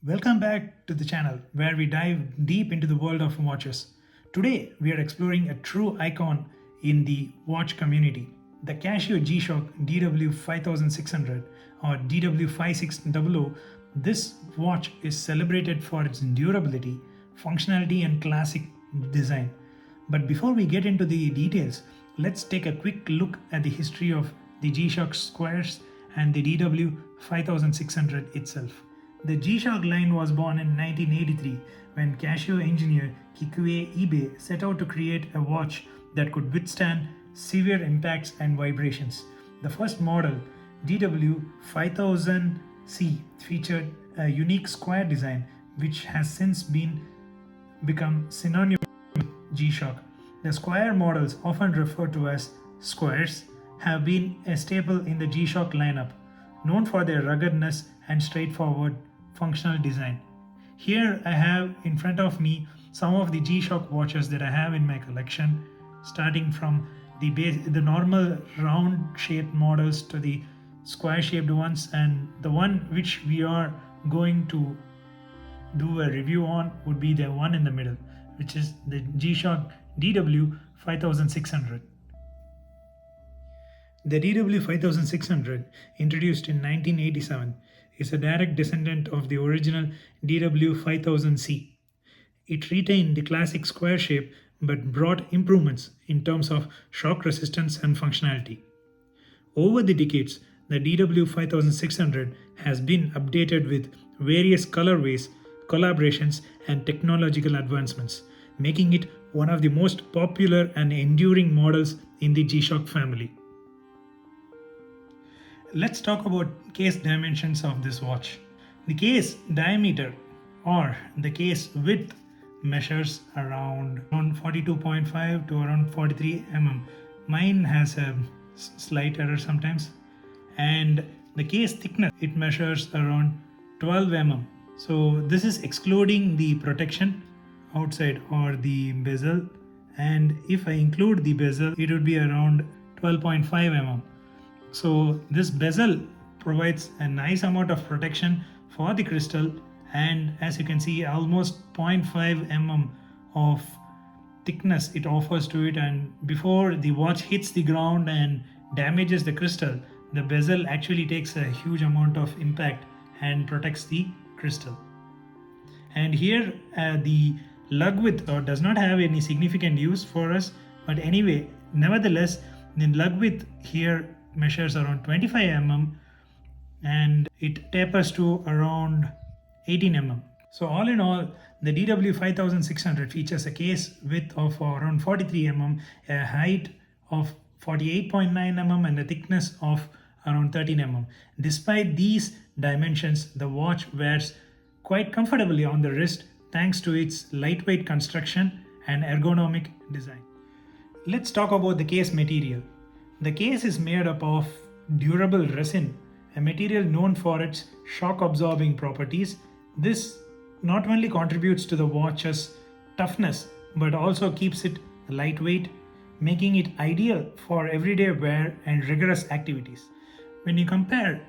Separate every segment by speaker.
Speaker 1: Welcome back to the channel where we dive deep into the world of watches. Today we are exploring a true icon in the watch community, the Casio G-Shock DW5600 or DW5600. This watch is celebrated for its durability, functionality and classic design. But before we get into the details, let's take a quick look at the history of the G-Shock squares and the DW5600 itself. The G-Shock line was born in 1983 when Casio engineer Kikuei Ibe set out to create a watch that could withstand severe impacts and vibrations. The first model, DW5000C, featured a unique square design which has since become synonymous with G-Shock. The square models, often referred to as squares, have been a staple in the G-Shock lineup, known for their ruggedness and straightforward functional design. Here I have in front of me some of the G-Shock watches that I have in my collection, starting from the normal round shaped models to the square shaped ones, and the one which we are going to do a review on would be the one in the middle, which is the G-Shock DW5600. The DW5600, introduced in 1987, is a direct descendant of the original DW5000C. It retained the classic square shape but brought improvements in terms of shock resistance and functionality. Over the decades, the DW5600 has been updated with various colorways, collaborations, and technological advancements, making it one of the most popular and enduring models in the G-Shock family. Let's talk about case dimensions of this watch. The case diameter or the case width measures around 42.5 to around 43 mm. Mine has a slight error sometimes. And the case thickness, it measures around 12 mm. So this is excluding the protection outside or the bezel. And if I include the bezel, it would be around 12.5 mm. So this bezel provides a nice amount of protection for the crystal, and as you can see, almost 0.5 mm of thickness it offers to it, and before the watch hits the ground and damages the crystal, the bezel actually takes a huge amount of impact and protects the crystal. And here the lug width does not have any significant use for us, but anyway, nevertheless, the lug width here measures around 25 mm and it tapers to around 18 mm. So all in all, the DW5600 features a case width of around 43 mm, a height of 48.9 mm and a thickness of around 13 mm. Despite these dimensions, the watch wears quite comfortably on the wrist thanks to its lightweight construction and ergonomic design. Let's talk about the case material. The case is made up of durable resin, a material known for its shock-absorbing properties. This not only contributes to the watch's toughness, but also keeps it lightweight, making it ideal for everyday wear and rigorous activities. When you compare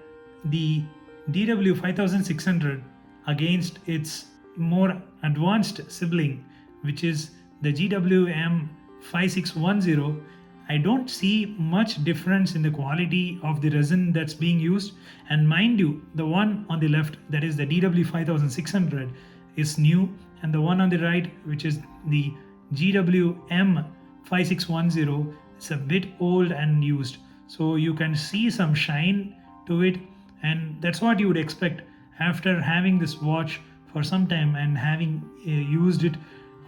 Speaker 1: the DW5600 against its more advanced sibling, which is the GWM5610, I don't see much difference in the quality of the resin that's being used. And mind you, the one on the left, that is the DW5600, is new, and the one on the right, which is the GWM5610, is a bit old and used. So you can see some shine to it, and that's what you would expect after having this watch for some time and having used it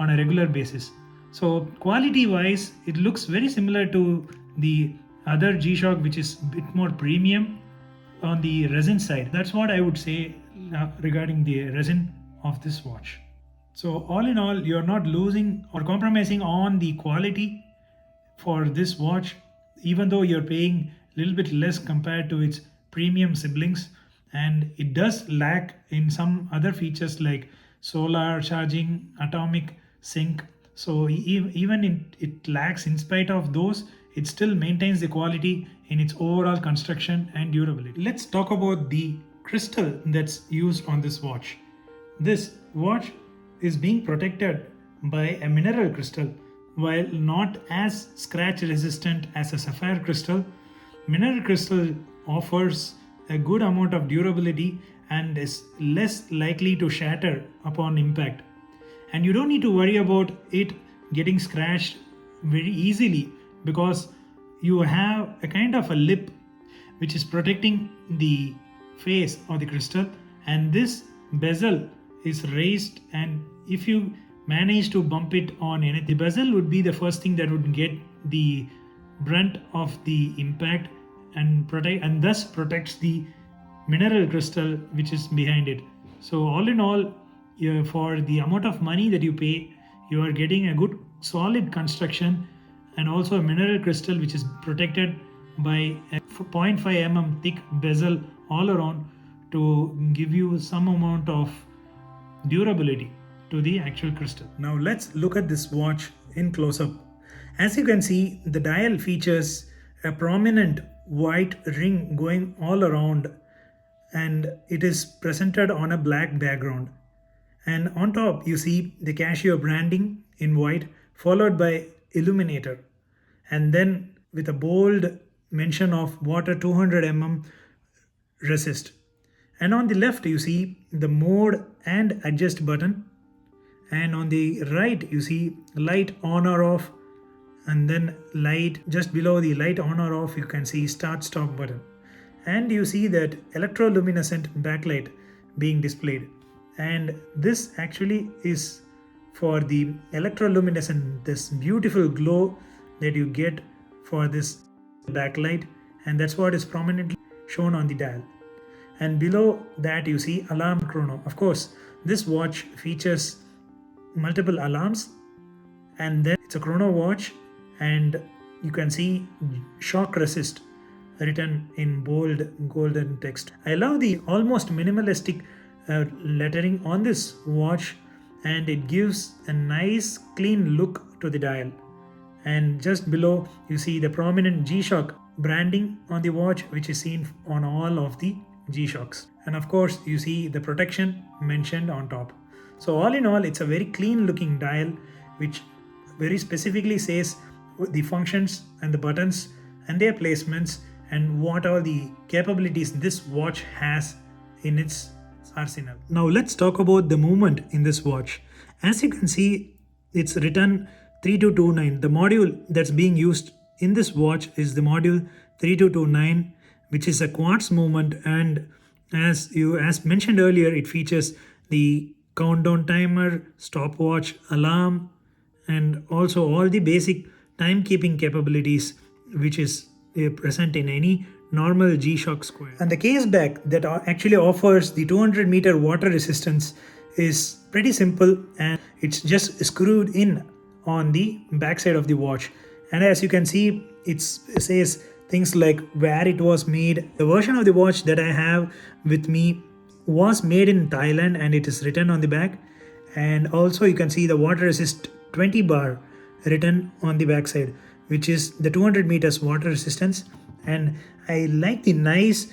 Speaker 1: on a regular basis. So quality wise, it looks very similar to the other G-Shock, which is a bit more premium on the resin side. That's what I would say regarding the resin of this watch. So all in all, you're not losing or compromising on the quality for this watch, even though you're paying a little bit less compared to its premium siblings. And it does lack in some other features like solar charging, atomic sync. So even it lacks, in spite of those, it still maintains the quality in its overall construction and durability. Let's talk about the crystal that's used on this watch. This watch is being protected by a mineral crystal. While not as scratch resistant as a sapphire crystal, mineral crystal offers a good amount of durability and is less likely to shatter upon impact. And you don't need to worry about it getting scratched very easily because you have a kind of a lip which is protecting the face of the crystal, and this bezel is raised, and if you manage to bump it on anything, the bezel would be the first thing that would get the brunt of the impact and thus protects the mineral crystal which is behind it. So all in all, for the amount of money that you pay, you are getting a good solid construction and also a mineral crystal which is protected by a 0.5 mm thick bezel all around to give you some amount of durability to the actual crystal. Now let's look at this watch in close-up. As you can see, the dial features a prominent white ring going all around, and it is presented on a black background. And on top you see the Casio branding in white followed by illuminator, and then with a bold mention of water 200 mm resist. And on the left you see the mode and adjust button, and on the right you see light on or off, and then light just below the light on or off you can see start stop button, and you see that electroluminescent backlight being displayed. And this actually is for the electroluminescent, this beautiful glow that you get for this backlight, and that's what is prominently shown on the dial. And below that you see alarm chrono. Of course, this watch features multiple alarms, and then it's a chrono watch, and you can see shock resist written in bold golden text. I love the almost minimalistic lettering on this watch, and it gives a nice clean look to the dial. And just below you see the prominent G-Shock branding on the watch, which is seen on all of the G-Shocks. And of course you see the protection mentioned on top. So all in all, it's a very clean looking dial which very specifically says the functions and the buttons and their placements and what are the capabilities this watch has in its arsenal. Now let's talk about the movement in this watch. As you can see, it's written 3229. The module that's being used in this watch is the module 3229, which is a quartz movement, and as mentioned earlier, it features the countdown timer, stopwatch, alarm, and also all the basic timekeeping capabilities which is present in any normal G-Shock square. And the case back that actually offers the 200 meter water resistance is pretty simple, and it's just screwed in on the backside of the watch. And as you can see, it says things like where it was made. The version of the watch that I have with me was made in Thailand, and it is written on the back. And also you can see the water resist 20 bar written on the backside, which is the 200 meters water resistance. And I like the nice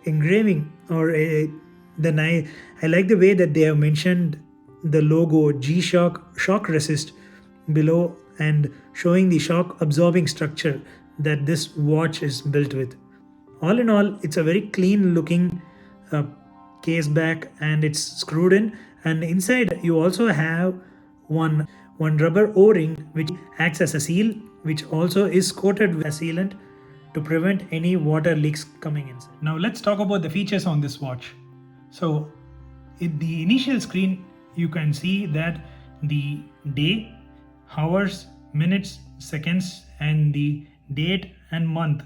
Speaker 1: engraving, or I like the way that they have mentioned the logo G-Shock shock resist below, and showing the shock absorbing structure that this watch is built with. All in all, it's a very clean looking case back, and it's screwed in, and inside you also have one rubber O-ring which acts as a seal, which also is coated with a sealant to prevent any water leaks coming inside. Now let's talk about the features on this watch. So in the initial screen you can see that the day, hours, minutes, seconds, and the date and month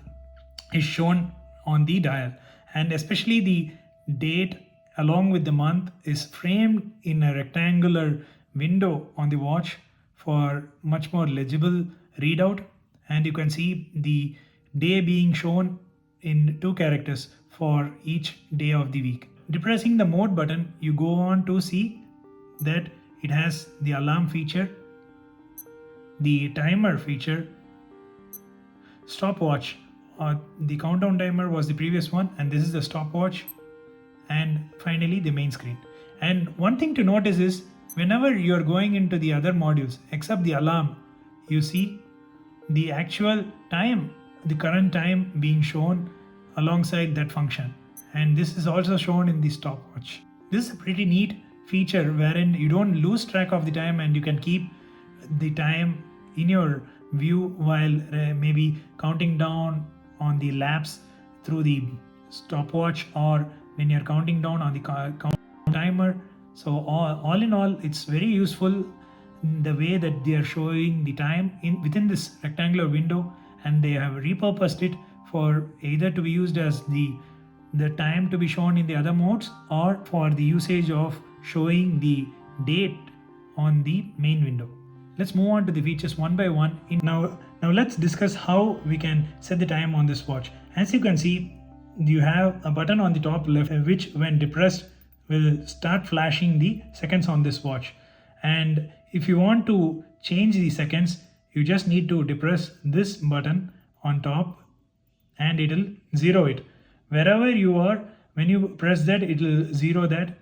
Speaker 1: is shown on the dial, and especially the date along with the month is framed in a rectangular window on the watch for much more legible readout. And you can see the day being shown in 2 characters for each day of the week. Depressing the mode button, you go on to see that it has the alarm feature, the timer feature, stopwatch. The countdown timer was the previous one, and this is the stopwatch, and finally the main screen. And one thing to notice is whenever you're going into the other modules except the alarm, you see the actual time, the current time being shown alongside that function. And this is also shown in the stopwatch. This is a pretty neat feature wherein you don't lose track of the time and you can keep the time in your view while maybe counting down on the laps through the stopwatch, or when you're counting down on the timer. So all in all, it's very useful the way that they are showing the time within this rectangular window, and they have repurposed it for either to be used as the time to be shown in the other modes, or for the usage of showing the date on the main window. Let's move on to the features one by one. Now let's discuss how we can set the time on this watch. As you can see, you have a button on the top left which when depressed will start flashing the seconds on this watch. And if you want to change the seconds, you just need to depress this button on top and it will zero it. Wherever you are, when you press that, it will zero that,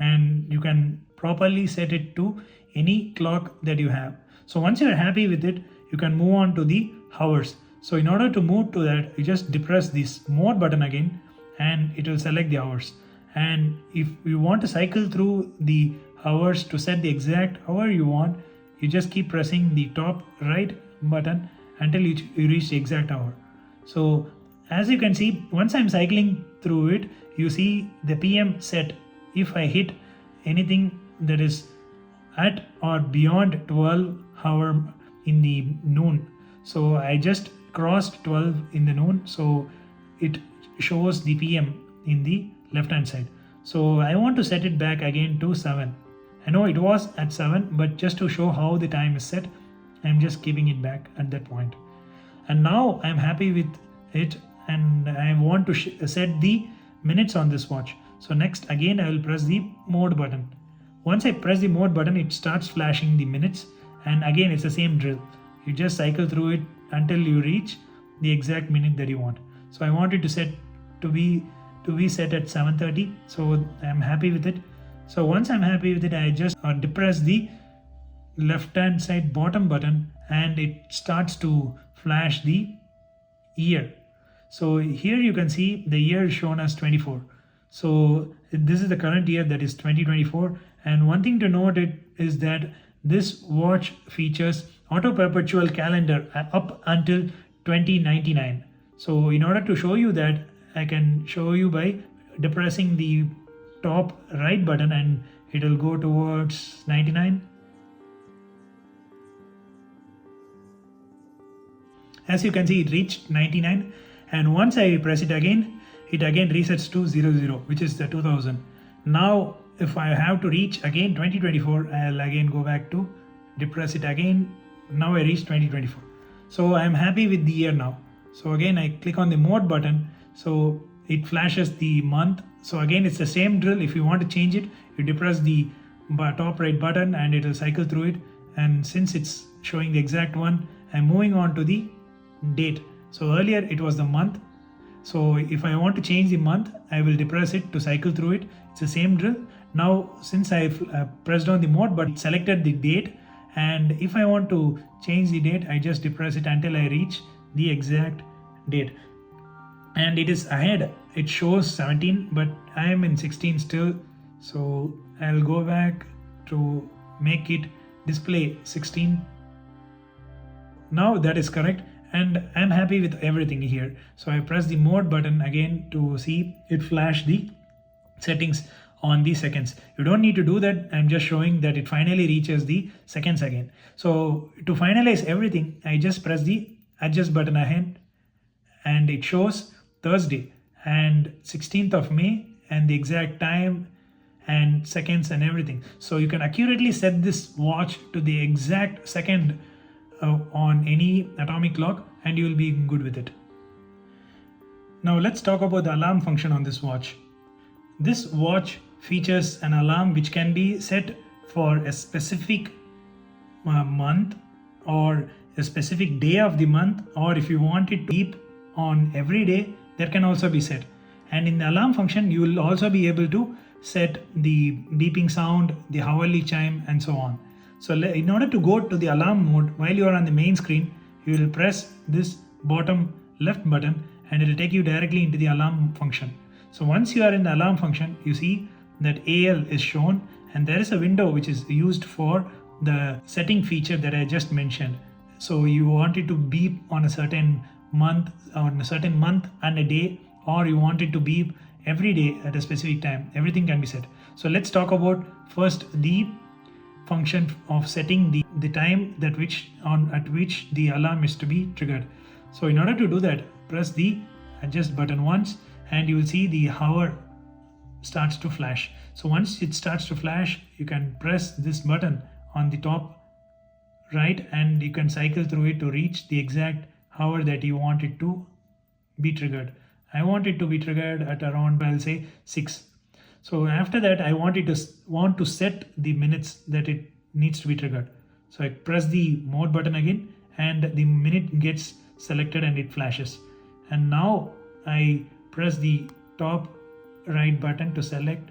Speaker 1: and you can properly set it to any clock that you have. So once you are happy with it, you can move on to the hours. So in order to move to that, you just depress this mode button again and it will select the hours. And if you want to cycle through the hours to set the exact hour you want, you just keep pressing the top right button until you reach the exact hour. So as you can see, once I'm cycling through it, you see the PM set. If I hit anything that is at or beyond 12 hour in the noon, so I just crossed 12 in the noon, so it shows the PM in the left hand side. So I want to set it back again to 7. I know it was at 7, but just to show how the time is set, I'm just keeping it back at that point. And now I'm happy with it, and I want to set the minutes on this watch. So next again I will press the mode button. Once I press the mode button, it starts flashing the minutes, and again it's the same drill. You just cycle through it until you reach the exact minute that you want. So I want it to set to be set at 7:30, so I'm happy with it. So once I'm happy with it, I just depress the left hand side bottom button and it starts to flash the year. So here you can see the year is shown as 24. So this is the current year, that is 2024. And one thing to note is that this watch features auto perpetual calendar up until 2099. So in order to show you that, I can show you by depressing the top right button and it will go towards 99. As you can see, it reached 99, and once I press it again resets to 00, which is the 2000. Now if I have to reach again 2024, I'll again go back to depress it again. Now I reach 2024. So I'm happy with the year now. So again I click on the mode button, so it flashes the month. So again it's the same drill. If you want to change it, you depress the top right button and it will cycle through it. And since it's showing the exact one, I'm moving on to the date. So earlier it was the month. So if I want to change the month, I will depress it to cycle through it. It's the same drill. Now since I've pressed on the mode but selected the date, and if I want to change the date, I just depress it until I reach the exact date. And it is ahead. It shows 17, but I am in 16 still. So I'll go back to make it display 16. Now that is correct, and I'm happy with everything here. So I press the mode button again to see it flash the settings on the seconds. You don't need to do that. I'm just showing that it finally reaches the seconds again. So to finalize everything, I just press the adjust button again and it shows Thursday and 16th of May and the exact time and seconds and everything. So you can accurately set this watch to the exact second on any atomic clock and you will be good with it. Now let's talk about the alarm function on this watch. This watch features an alarm which can be set for a specific month or a specific day of the month, or if you want it to beep on every day, that can also be set. And in the alarm function, you will also be able to set the beeping sound, the hourly chime, and so on. So in order to go to the alarm mode, while you are on the main screen, you will press this bottom left button and it will take you directly into the alarm function. So once you are in the alarm function, you see that AL is shown and there is a window which is used for the setting feature that I just mentioned. So you want it to beep on a certain month, and a day, or you want it to beep every day at a specific time. Everything can be set. So let's talk about first the function of setting the time at which the alarm is to be triggered. So in order to do that, press the adjust button once and you will see the hour starts to flash. So once it starts to flash, you can press this button on the top right and you can cycle through it to reach the exact hour that you want it to be triggered. I want it to be triggered at around, I'll say 6. So after that, I want to set the minutes that it needs to be triggered. So I press the mode button again and the minute gets selected and it flashes. And now I press the top right button to select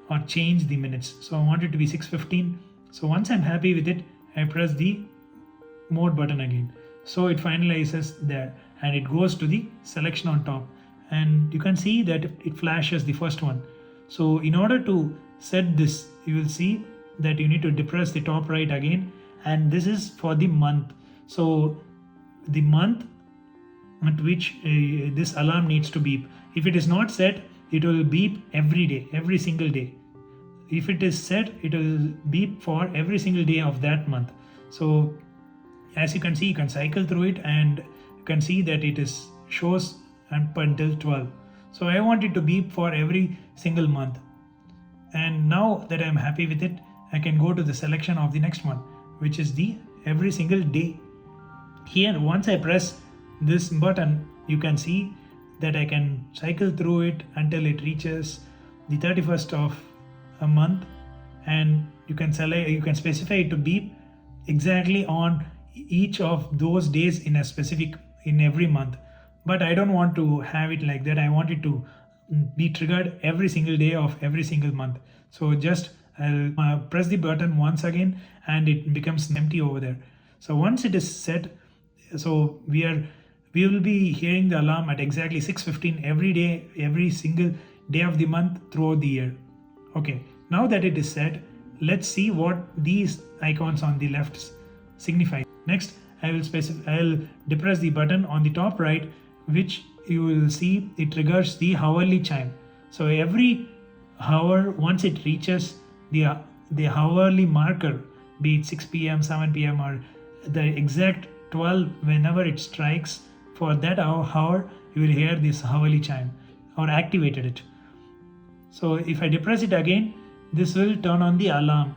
Speaker 1: or change the minutes. So I want it to be 6:15. So once I'm happy with it, I press the mode button again. So it finalizes there and it goes to the selection on top. And you can see that it flashes the first one. So in order to set this, you will see that you need to depress the top right again, and this is for the month. So the month at which this alarm needs to beep. If it is not set, it will beep every day, every single day. If it is set, it will beep for every single day of that month. So as you can see, you can cycle through it and you can see that it shows up until 12. So I want it to beep for every single month. And now that I'm happy with it, I can go to the selection of the next one, which is the every single day. Here, once I press this button, you can see that I can cycle through it until it reaches the 31st of a month, and you can specify it to beep exactly on each of those days in every month. But I don't want to have it like that. I want it to be triggered every single day of every single month. So just I'll press the button once again and it becomes empty over there. So once it is set, so we will be hearing the alarm at exactly 6:15 every day, every single day of the month throughout the year. Okay, now that it is set, let's see what these icons on the left signify. Next, I'll depress the button on the top right, which you will see it triggers the hourly chime. So every hour, once it reaches the hourly marker, be it 6 p.m., 7 p.m. or the exact 12, whenever it strikes for that hour, you will hear this hourly chime or activated it. So if I depress it again, this will turn on the alarm.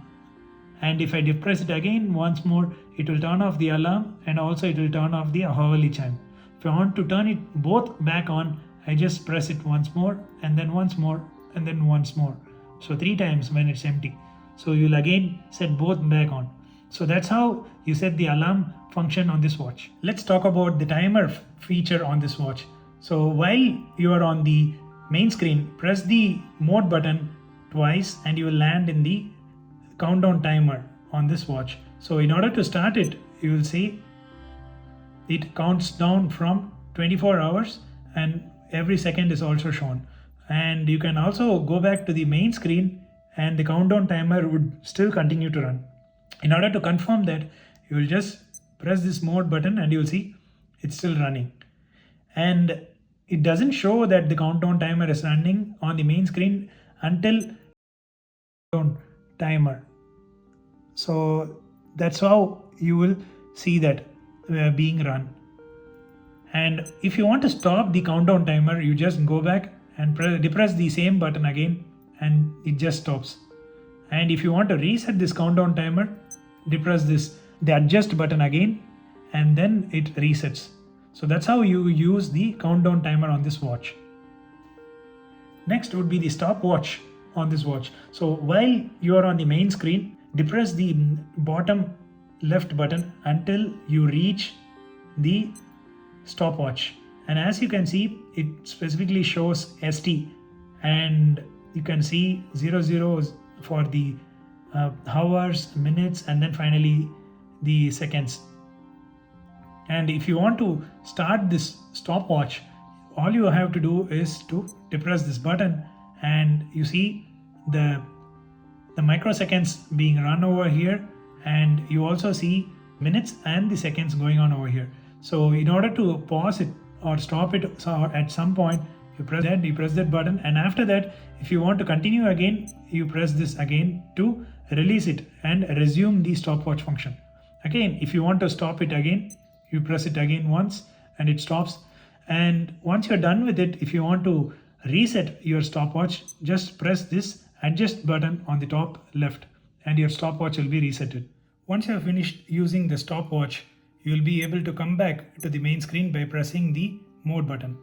Speaker 1: And if I depress it again once more, it will turn off the alarm and also it will turn off the hourly chime. If I want to turn it both back on, I just press it once more and then once more and then once more. So 3 times when it's empty. So you'll again set both back on. So that's how you set the alarm function on this watch. Let's talk about the timer feature on this watch. So while you are on the main screen, press the mode button twice and you will land in the countdown timer on this watch. So in order to start it, you will see it counts down from 24 hours and every second is also shown. And you can also go back to the main screen and the countdown timer would still continue to run. In order to confirm that, you will just press this mode button and you will see it's still running. And it doesn't show that the countdown timer is running on the main screen until timer. So that's how you will see that being run. And if you want to stop the countdown timer, you just go back and depress the same button again and it just stops. And if you want to reset this countdown timer, depress the adjust button again and then it resets. So that's how you use the countdown timer on this watch. Next would be the stopwatch on this watch. So while you are on the main screen, depress the bottom left button until you reach the stopwatch. And as you can see, it specifically shows ST and you can see 00 for the hours, minutes, and then finally the seconds. And if you want to start this stopwatch, all you have to do is to depress this button, and you see the microseconds being run over here, and you also see minutes and the seconds going on over here. So in order to pause it or stop it, so at some point you press that button, and after that, if you want to continue again, you press this again to release it and resume the stopwatch function. Again, if you want to stop it again, you press it again once and it stops. And once you're done with it, if you want to reset your stopwatch, just press this adjust button on the top left and your stopwatch will be resetted. Once you have finished using the stopwatch, you will be able to come back to the main screen by pressing the mode button.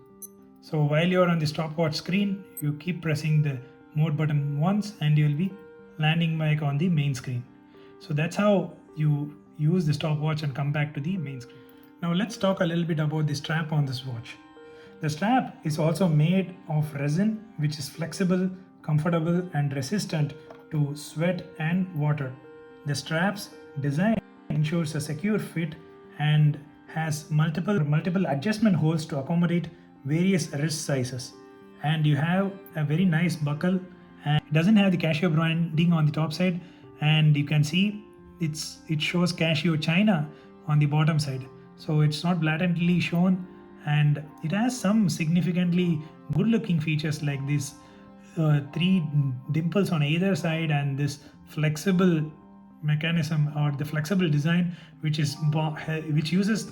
Speaker 1: So while you're on the stopwatch screen, you keep pressing the mode button once and you will be landing back on the main screen. So that's how you use the stopwatch and come back to the main screen. Now let's talk a little bit about the strap on this watch. The strap is also made of resin, which is flexible, comfortable and resistant to sweat and water. The strap's design ensures a secure fit and has multiple adjustment holes to accommodate various wrist sizes. And you have a very nice buckle, and it doesn't have the Casio branding on the top side, and you can see it shows Casio China on the bottom side. So it's not blatantly shown, and it has some significantly good looking features like this 3 dimples on either side and this flexible mechanism or the flexible design which uses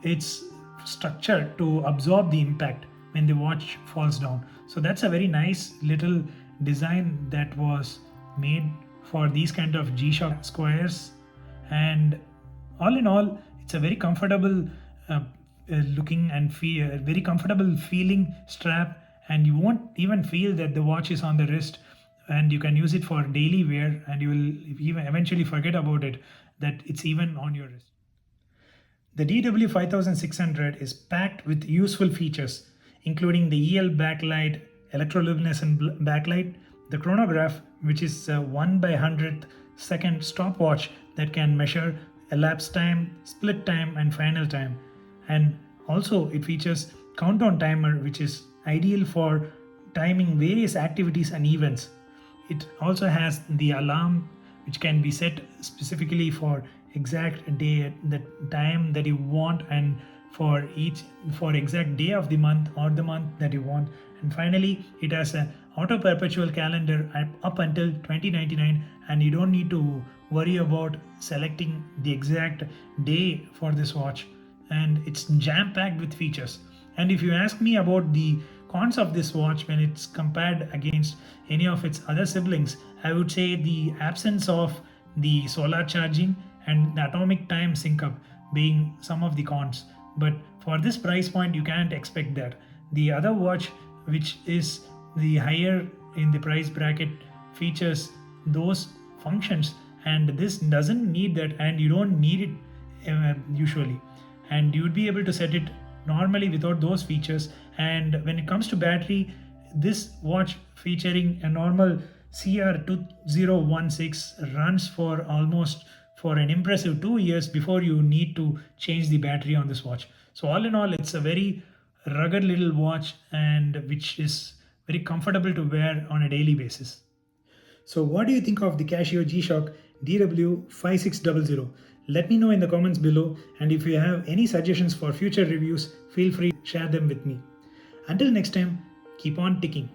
Speaker 1: its structure to absorb the impact when the watch falls down. So that's a very nice little design that was made for these kind of G-Shock squares, and all in all it's a very comfortable looking and very comfortable feeling strap, and you won't even feel that the watch is on the wrist, and you can use it for daily wear and you will even eventually forget about it that it's even on your wrist. The DW5600 is packed with useful features including the EL backlight, electoluminescent backlight, the chronograph, which is a 1/100th second stopwatch that can measure elapsed time, split time and final time. And also it features countdown timer, which is ideal for timing various activities and events. It also has the alarm, which can be set specifically for exact day, the time that you want, and for exact day of the month or the month that you want. And finally, it has a auto perpetual calendar up until 2099, and you don't need to worry about selecting the exact day for this watch, and it's jam packed with features. And if you ask me about the cons of this watch when it's compared against any of its other siblings, I would say the absence of the solar charging and the atomic time sync up being some of the cons. But for this price point, you can't expect that. The other watch, which is the higher in the price bracket, features those functions, and this doesn't need that, and you don't need it usually, and you would be able to set it normally without those features. And when it comes to battery, this watch featuring a normal CR2016 runs for an impressive 2 years before you need to change the battery on this watch. So all in all, it's a very rugged little watch, and which is very comfortable to wear on a daily basis. So what do you think of the Casio G-Shock DW5600? Let me know in the comments below, and if you have any suggestions for future reviews, feel free to share them with me. Until next time, keep on ticking.